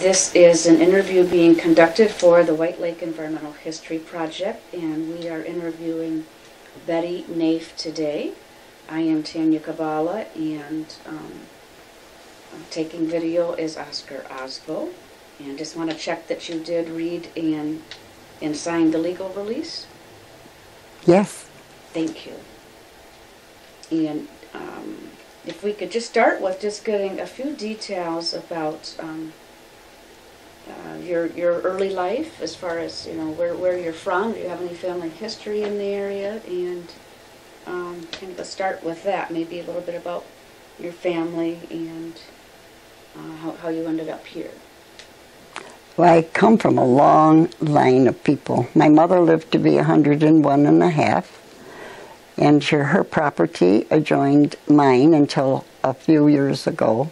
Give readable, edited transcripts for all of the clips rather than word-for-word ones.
This is an interview being conducted for the White Lake Environmental History Project, and we are interviewing Betty Nafe today. I am Tanya Kabala, and taking video is Oscar Osbo. And just want to check that you did read and sign the legal release? Yes. Thank you. And if we could just start with just getting a few details about your early life, as far as, you know, where you're from. Do you have any family history in the area? And kind of let's start with that. Maybe a little bit about your family and how you ended up here. Well, I come from a long line of people. My mother lived to be 101 and a half, and her property adjoined mine until a few years ago.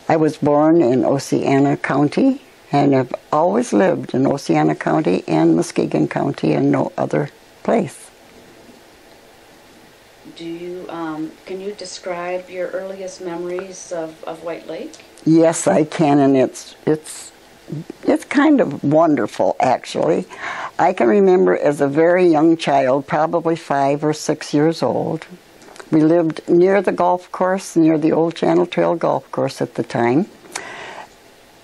I was born in Oceana County, and have always lived in Oceana County and Muskegon County and no other place. Do you, can you describe your earliest memories of White Lake? Yes, I can, and it's kind of wonderful, actually. I can remember as a very young child, probably 5 or 6 years old. We lived near the golf course, near the old Channel Trail golf course at the time.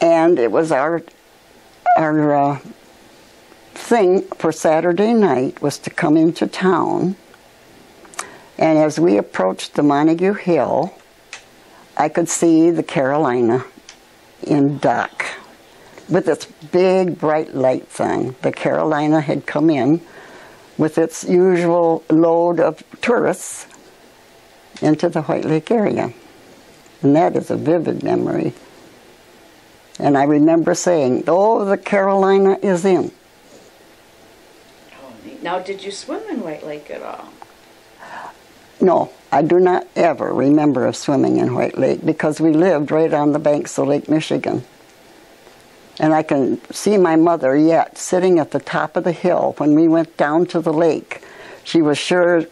And it was our thing for Saturday night was to come into town. And as we approached the Montague Hill, I could see the Carolina in dock with its big bright lights on. The Carolina had come in with its usual load of tourists into the White Lake area. And that is a vivid memory. And I remember saying, "Oh, the Carolina is in." Oh, neat. Now, did you swim in White Lake at all? No, I do not ever remember of swimming in White Lake because we lived right on the banks of Lake Michigan. And I can see my mother yet sitting at the top of the hill when we went down to the lake. She was sure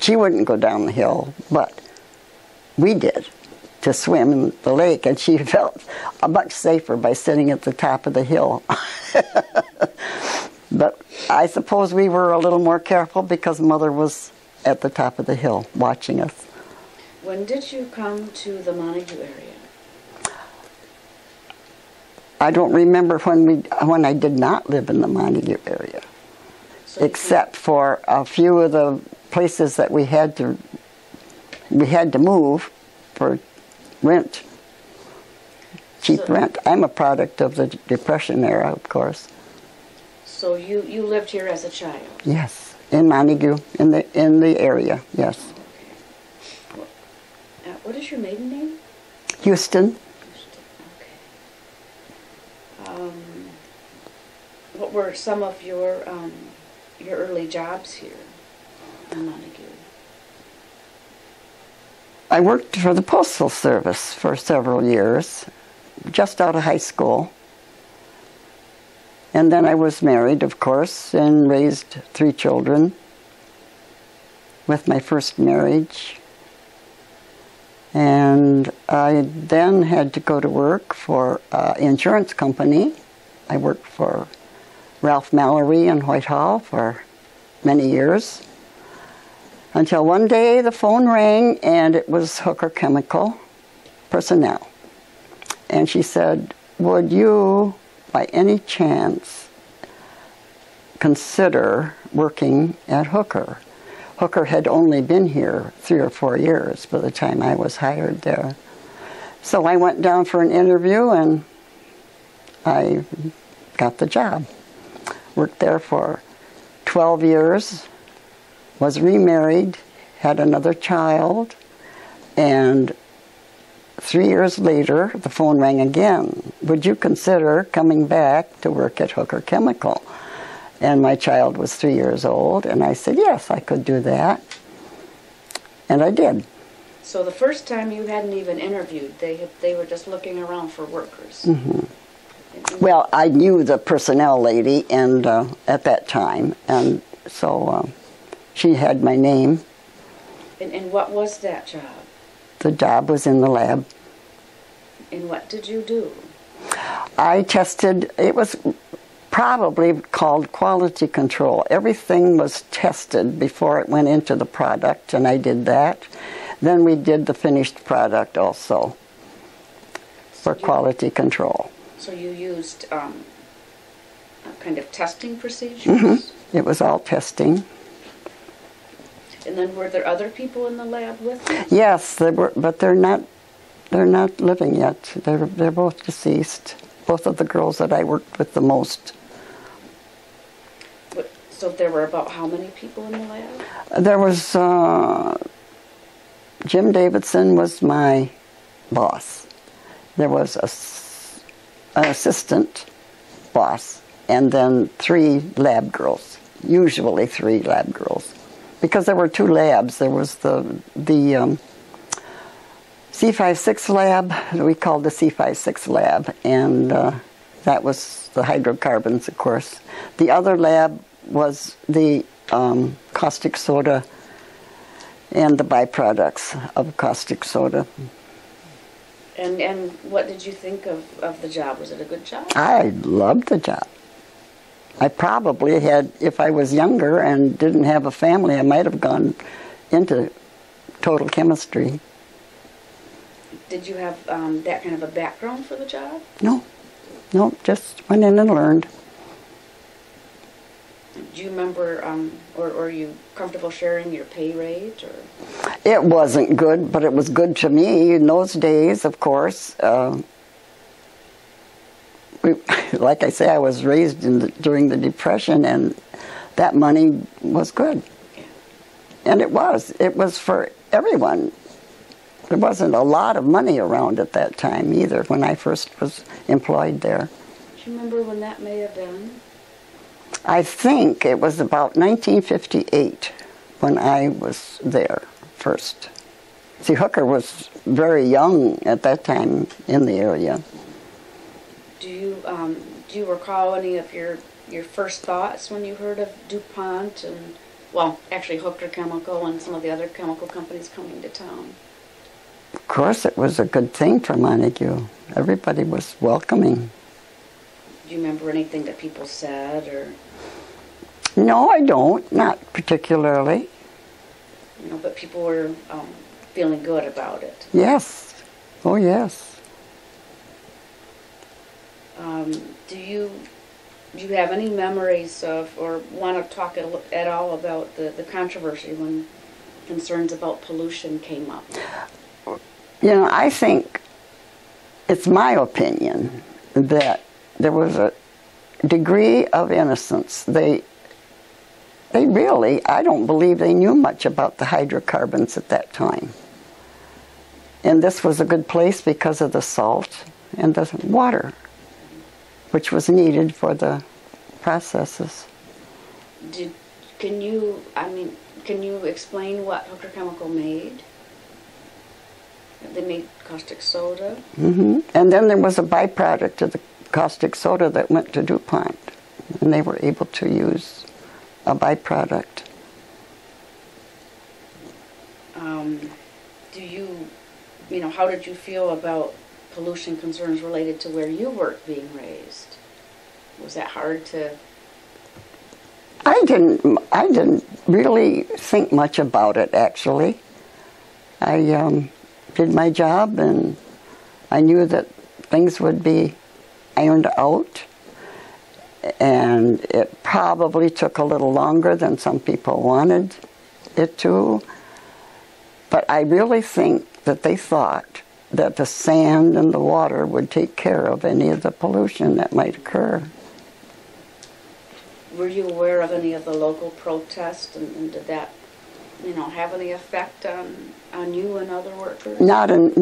she wouldn't go down the hill, but we did to swim in the lake, and she felt much safer by sitting at the top of the hill. But I suppose we were a little more careful because Mother was at the top of the hill watching us. When did you come to the Montague area? I don't remember when I did not live in the Montague area, so except for a few of the places that we had to move for rent, cheap rent. I'm a product of the Depression era, of course. So you lived here as a child? Yes. In Montague, in the area, yes. Okay. What is your maiden name? Houston. Houston, okay. What were some of your early jobs here in Montague? I worked for the Postal Service for several years, just out of high school. And then I was married, of course, and raised 3 children with my first marriage. And I then had to go to work for an insurance company. I worked for Ralph Mallory in Whitehall for many years, until one day the phone rang, and it was Hooker Chemical personnel. And she said, "Would you, by any chance, consider working at Hooker?" Hooker had only been here 3 or 4 years by the time I was hired there. So I went down for an interview, and I got the job. Worked there for 12 years, was remarried, had another child, and 3 years later, the phone rang again. "Would you consider coming back to work at Hooker Chemical?" And my child was 3 years old, and I said, yes, I could do that. And I did. So the first time you hadn't even interviewed, they were just looking around for workers. Mm-hmm. Well, I knew the personnel lady and at that time, and so she had my name. And what was that job? the job was in the lab. And what did you do? I tested, it was probably called quality control. Everything was tested before it went into the product, and I did that. Then we did the finished product also for quality control. So you used a kind of testing procedures? Mm-hmm. It was all testing. And then were there other people in the lab with you? Yes, there were, but they're not living yet. They're both deceased. Both of the girls that I worked with the most. So there were about how many people in the lab? There was Jim Davidson was my boss. There was an assistant boss, and then 3 lab girls. Usually 3 lab girls, because there were 2 labs. There was the C56 lab, we called the C56 lab, and that was the hydrocarbons, of course. The other lab was the caustic soda and the byproducts of caustic soda. And what did you think of the job? Was it a good job? I loved the job. I probably had, if I was younger and didn't have a family, I might have gone into total chemistry. Did you have that kind of a background for the job? No, just went in and learned. Do you remember, or are you comfortable sharing your pay rate? Or? It wasn't good, but it was good to me in those days, of course. Like I say, I was raised during the Depression, and that money was good. Yeah. And it was for everyone. There wasn't a lot of money around at that time either, when I first was employed there. Do you remember when that may have been? I think it was about 1958 when I was there first. See, Hooker was very young at that time in the area. Do you recall any of your first thoughts when you heard of DuPont and, well, actually Hooker Chemical and some of the other chemical companies coming to town? Of course, it was a good thing for Montague. Everybody was welcoming. Do you remember anything that people said, or? No, I don't. Not particularly. You know, but people were feeling good about it. Yes. Oh, yes. Do you have any memories of, or want to talk at all about the controversy when concerns about pollution came up? You know, I think it's my opinion that there was a degree of innocence. They really, I don't believe they knew much about the hydrocarbons at that time. And this was a good place because of the salt and the water, which was needed for the processes. Can you explain what Hooker Chemical made? They made caustic soda. Mm-hmm. And then there was a byproduct of the caustic soda that went to DuPont, and they were able to use a byproduct. How did you feel about pollution concerns related to where you were being raised? Was that hard to? I didn't really think much about it, actually. I did my job, and I knew that things would be ironed out, and it probably took a little longer than some people wanted it to, but I really think that they thought that the sand and the water would take care of any of the pollution that might occur. Were you aware of any of the local protests, and did that, have any effect on you and other workers? Not in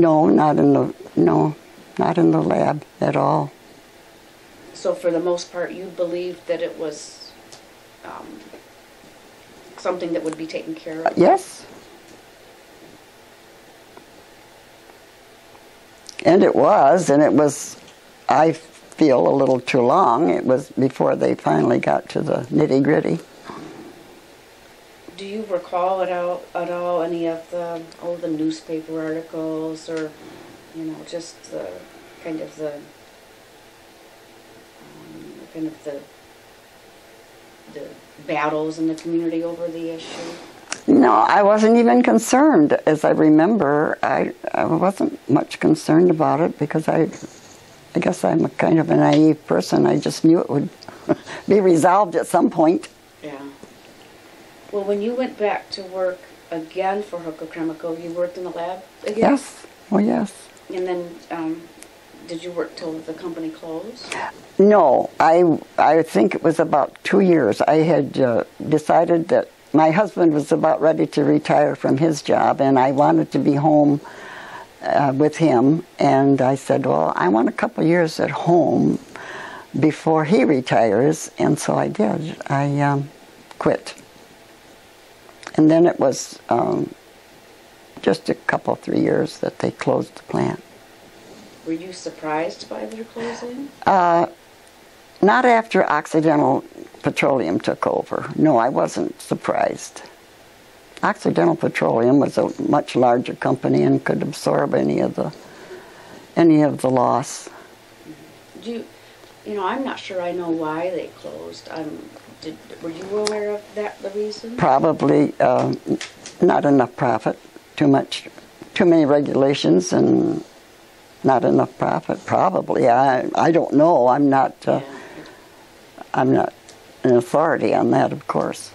the lab at all. So for the most part, you believed that it was something that would be taken care of? Yes. And it was, I feel, a little too long. It was before they finally got to the nitty-gritty. Do you recall at all any of the newspaper articles, or, you know, just the kind of the the battles in the community over the issue? No, I wasn't even concerned. As I remember, I wasn't much concerned about it because I guess I'm a kind of a naive person. I just knew it would be resolved at some point. Yeah. Well, when you went back to work again for Hooker Chemical, you worked in the lab again? Yes. Oh, yes. And then, did you work till the company closed? No, I think it was about 2 years. I had decided that my husband was about ready to retire from his job, and I wanted to be home with him. And I said, well, I want a couple years at home before he retires, and so I did. I quit. And then it was just a couple, 3 years that they closed the plant. Were you surprised by their closing? Not after Occidental Petroleum took over. No, I wasn't surprised. Occidental Petroleum was a much larger company and could absorb any of the loss. You know, I'm not sure I know why they closed. Were you aware of the reason? Probably not enough profit, too many regulations, and not enough profit. Probably, I don't know. I'm not an authority on that, of course.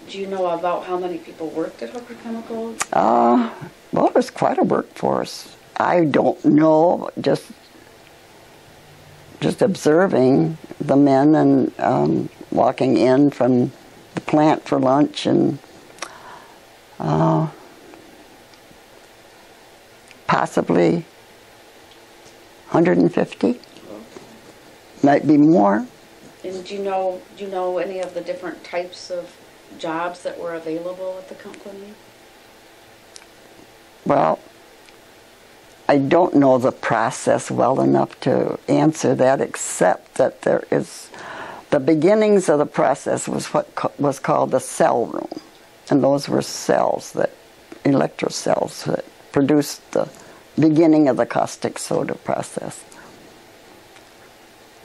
Do you know about how many people worked at Hooker Chemical? Well, it was quite a workforce. I don't know, just observing the men and walking in from the plant for lunch, and possibly 150, might be more. And do you know any of the different types of jobs that were available at the company? Well, I don't know the process well enough to answer that, except that there is the beginnings of the process was what was called the cell room, and those were cells, electrocells that produced the beginning of the caustic soda process.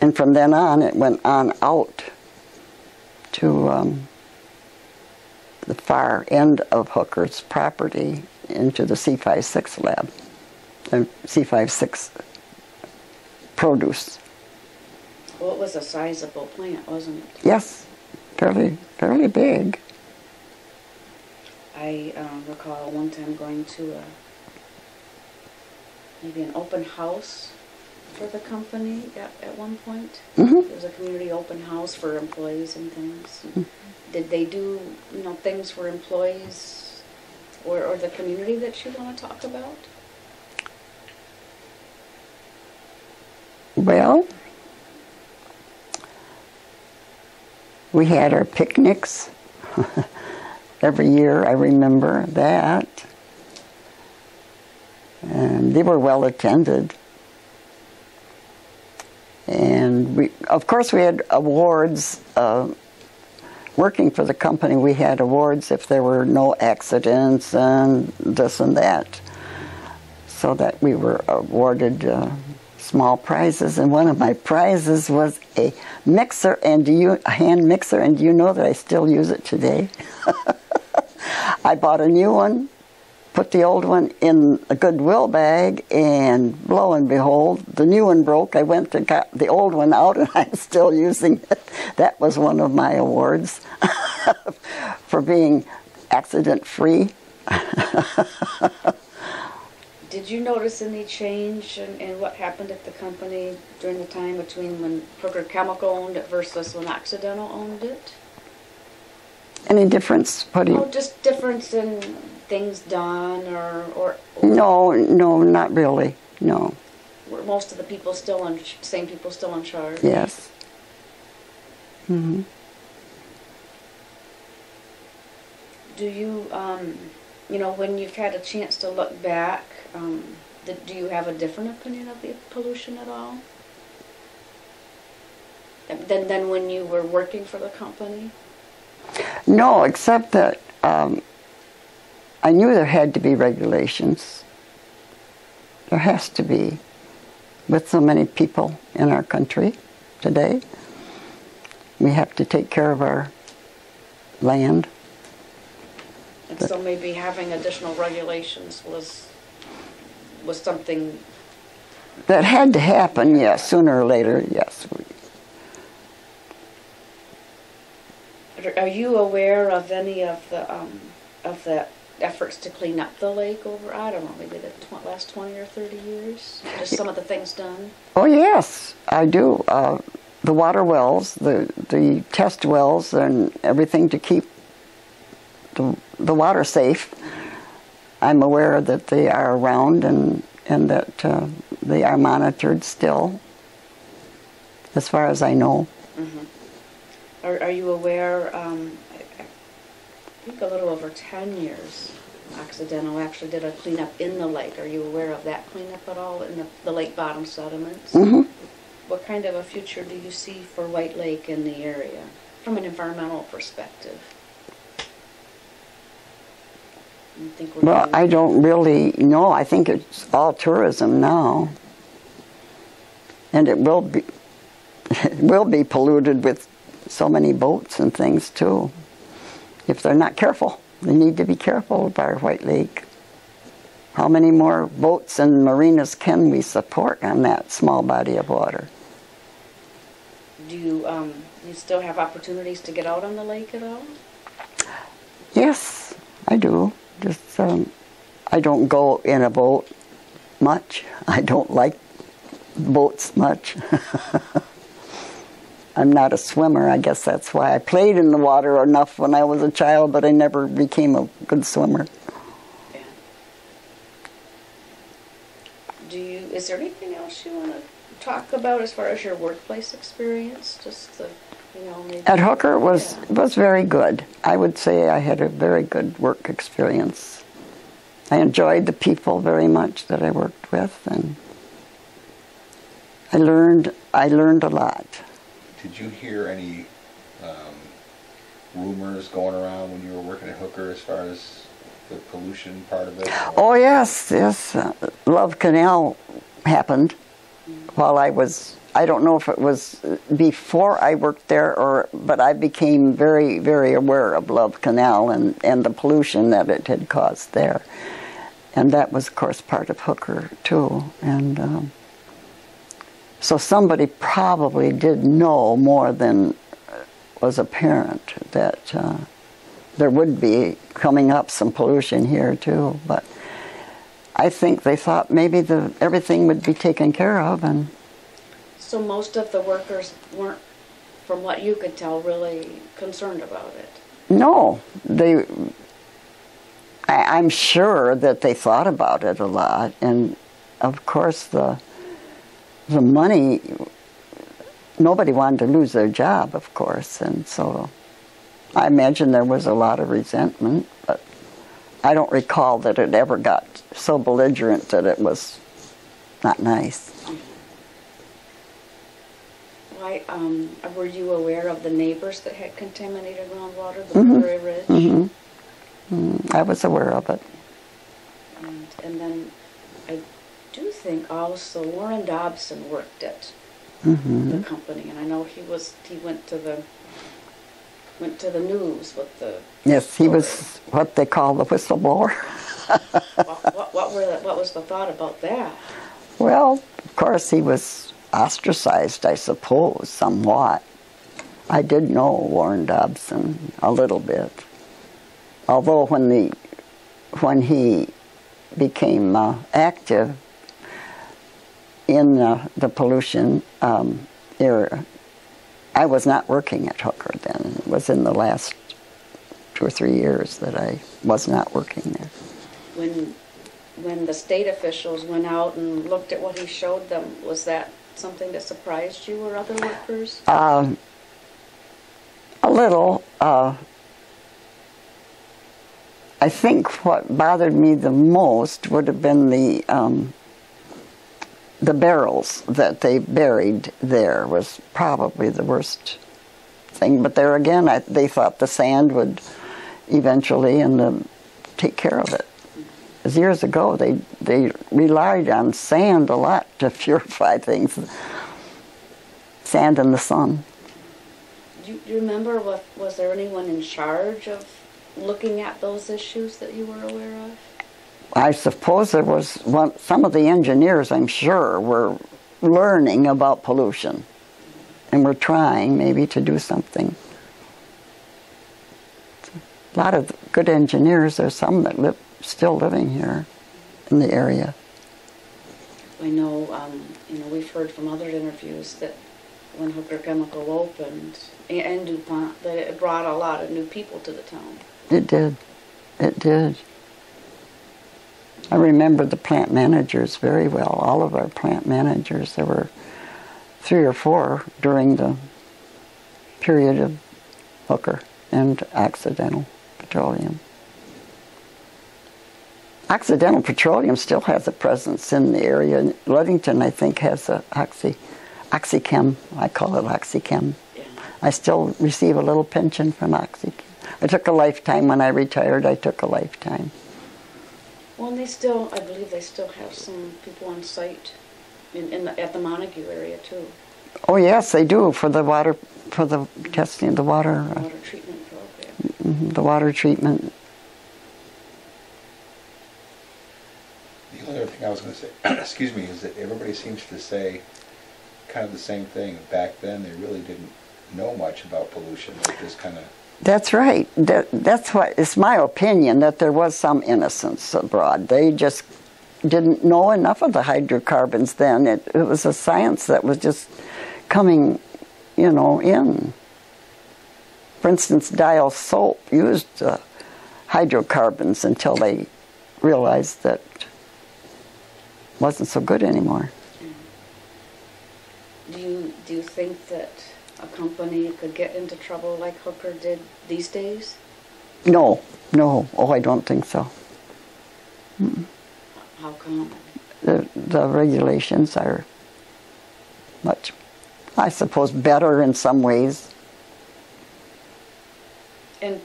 And from then on, it went on out to the far end of Hooker's property into the C56 lab, the C56 produce. Well, it was a sizable plant, wasn't it? Yes, fairly big. I recall one time going to maybe an open house for the company at one point. Mm-hmm. There was a community open house for employees and things. Mm-hmm. Did they do, things for employees or the community that you want to talk about? Well, we had our picnics every year. I remember that. And they were well attended. And of course we had awards. Working for the company, we had awards if there were no accidents and this and that. So that we were awarded small prizes, and one of my prizes was a mixer, a hand mixer, and do you know that I still use it today? I bought a new one, put the old one in a Goodwill bag, and lo and behold, the new one broke. I went and got the old one out, and I'm still using it. That was one of my awards for being accident-free. Did you notice any change in what happened at the company during the time between when Hooker Chemical owned it versus when Occidental owned it? Any difference? Just difference in things done or No, not really. No. Were most of the people same people still in charge? Yes. Mm-hmm. Do you, when you've had a chance to look back, do you have a different opinion of the pollution at all? Than when you were working for the company? No, except that I knew there had to be regulations. There has to be, with so many people in our country today. We have to take care of our land. And so maybe having additional regulations was something that had to happen, yes, sooner or later, yes. Are you aware of any of the efforts to clean up the lake over, I don't know, maybe the last 20 or 30 years? Just some of the things done? Oh, yes, I do. The water wells, the test wells, and everything to keep the water safe. I'm aware that they are around and that they are monitored still, as far as I know. Mm-hmm. Are you aware, I think a little over 10 years, Occidental actually did a cleanup in the lake. Are you aware of that cleanup at all in the lake bottom sediments? Mm-hmm. What kind of a future do you see for White Lake in the area from an environmental perspective? You think Well, I don't really know. I think it's all tourism now. And it will be polluted with so many boats and things too. If they're not careful, they need to be careful of our White Lake. How many more boats and marinas can we support on that small body of water? Do you still have opportunities to get out on the lake at all? Yes, I do. Just I don't go in a boat much. I don't like boats much. I'm not a swimmer. I guess that's why I played in the water enough when I was a child, but I never became a good swimmer. Yeah. Is there anything else you want to talk about as far as your workplace experience? Just the, maybe. At Hooker was very good. I would say I had a very good work experience. I enjoyed the people very much that I worked with, and I learned a lot. Did you hear any rumors going around when you were working at Hooker as far as the pollution part of it? Oh yes. Love Canal happened while I don't know if it was before I worked there but I became very, very aware of Love Canal and the pollution that it had caused there. And that was, of course, part of Hooker too. And so somebody probably did know more than was apparent that there would be coming up some pollution here too. But I think they thought maybe everything would be taken care of. And So most of the workers weren't, from what you could tell, really concerned about it? no, I'm sure that they thought about it a lot. And of course the money, nobody wanted to lose their job, of course, and so I imagine there was a lot of resentment, but I don't recall that it ever got so belligerent that it was not nice. Why, were you aware of the neighbors that had contaminated groundwater, the Blueberry Ridge? Mm-hmm. I was aware of it. And then I do think also Warren Dobson worked at the company, and I know he went to the news with the Yes, he story. was what they call the whistleblower. What was the thought about that? Well, of course he was ostracized, I suppose, somewhat. I did know Warren Dobson a little bit, although when he became active in the pollution era, I was not working at Hooker then. It was in the last 2 or 3 years that I was not working there. When the state officials went out and looked at what he showed them, was that something that surprised you or other workers? A little. I think what bothered me the most would have been the barrels that they buried there was probably the worst thing. But there again, they thought the sand would eventually take care of it. Because years ago, they relied on sand a lot to purify things. Sand and the sun. Do you remember, was there anyone in charge of looking at those issues that you were aware of? I suppose there was some of the engineers, I'm sure, were learning about pollution and were trying maybe to do something. A lot of good engineers, there's some that still living here in the area. I know, we've heard from other interviews that when Hooker Chemical opened, and DuPont, that it brought a lot of new people to the town. It did. It did. I remember the plant managers very well, all of our plant managers. There were 3 or 4 during the period of Hooker and Occidental Petroleum. Occidental Petroleum still has a presence in the area. Ludington, I think, has a OxyChem. I call it OxyChem. Yeah. I still receive a little pension from OxyChem. I took a lifetime when I retired. I took a lifetime. Well, and I believe they still have some people on site at the Montague area too. Oh yes, they do for the water, for the testing, the water. Water treatment program. The water treatment. The only other thing I was going to say, excuse me, is that everybody seems to say kind of the same thing. Back then, they really didn't know much about pollution. They just kind of... That's right. That's what it's my opinion, that there was some innocence abroad. They just didn't know enough of the hydrocarbons then. It was a science that was just coming, in. For instance, Dial soap used hydrocarbons until they realized that it wasn't so good anymore. Do you think that a company could get into trouble like Hooker did these days? No. Oh, I don't think so. How come? The regulations are much, I suppose, better in some ways. And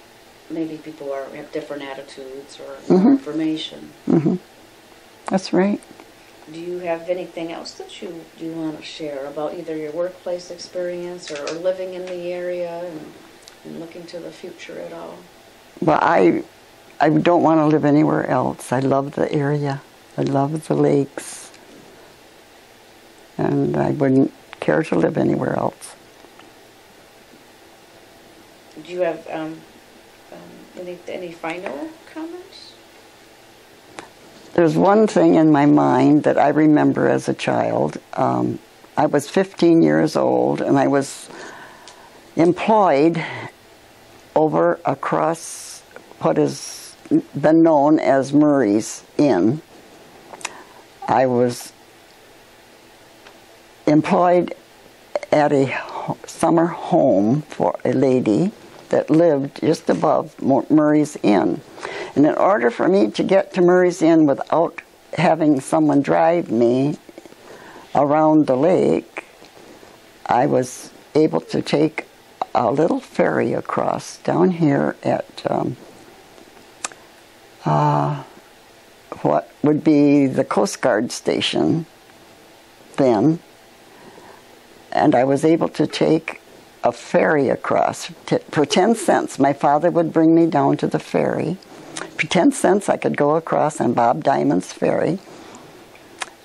maybe people have different attitudes or more information. That's right. Do you have anything else that you want to share about either your workplace experience or living in the area and looking to the future at all? Well, I don't want to live anywhere else. I love the area. I love the lakes. And I wouldn't care to live anywhere else. Do you have any final comments? There's one thing in my mind that I remember as a child. I was 15 years old and I was employed over across what has been known as Murray's Inn. I was employed at a summer home for a lady that lived just above Murray's Inn. And in order for me to get to Murray's Inn without having someone drive me around the lake, I was able to take a little ferry across down here at what would be the Coast Guard station then. And I was able to take a ferry across for 10 cents. My father would bring me down to the ferry. For 10 cents I could go across on Bob Diamond's ferry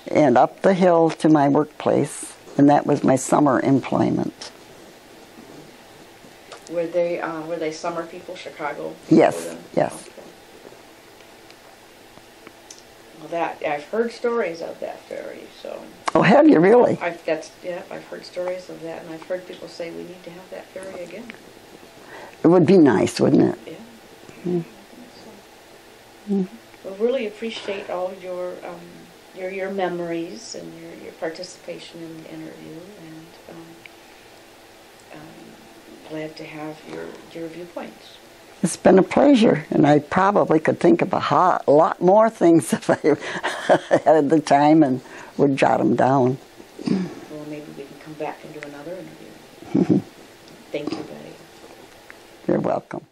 and up the hill to my workplace, and that was my summer employment. Were they summer people, Chicago? Yes, yes. Okay. Well, I've heard stories of that ferry, so. Oh, have you really? I've heard stories of that, and I've heard people say we need to have that ferry again. It would be nice, wouldn't it? Yeah. We really appreciate all your memories and your participation in the interview, and glad to have your viewpoints. It's been a pleasure, and I probably could think of a lot more things if I had the time and would jot them down. Well, maybe we can come back and do another interview. Thank you, Betty. You're welcome.